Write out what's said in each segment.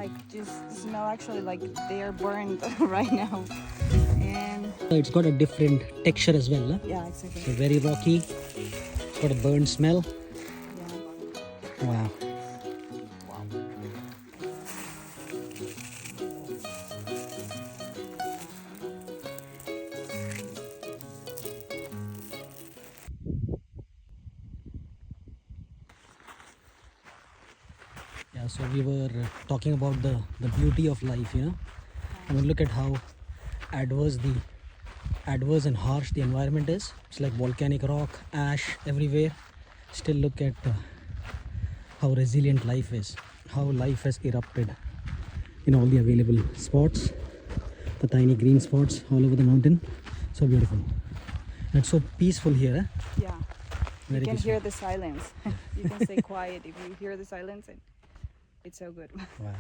like just smell actually like they are burned right now. And It's got a different texture as well. Huh? yeah, exactly. So very rocky. It's got a burnt smell. Yeah. Wow. Yeah, so we were talking about the beauty of life, you know. I mean, look at how adverse and harsh the environment is. It's like volcanic rock, ash everywhere. Still look at how resilient life is, how life has erupted in all the available spots, the tiny green spots all over the mountain. So beautiful. And it's so peaceful here. Eh? Yeah. Very You can peaceful. hear the silence. You can stay quiet if you hear the silence, and it's so good. Wow.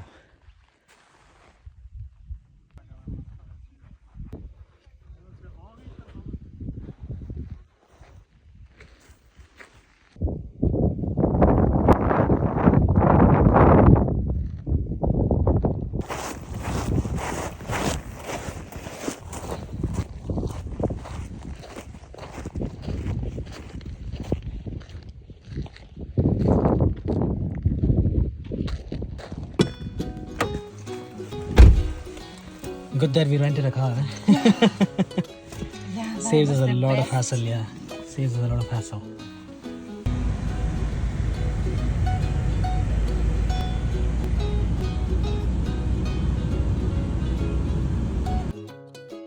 Good that we rented a car. Eh? Yeah, Saves us a lot of hassle, yeah. Saves us a lot of hassle.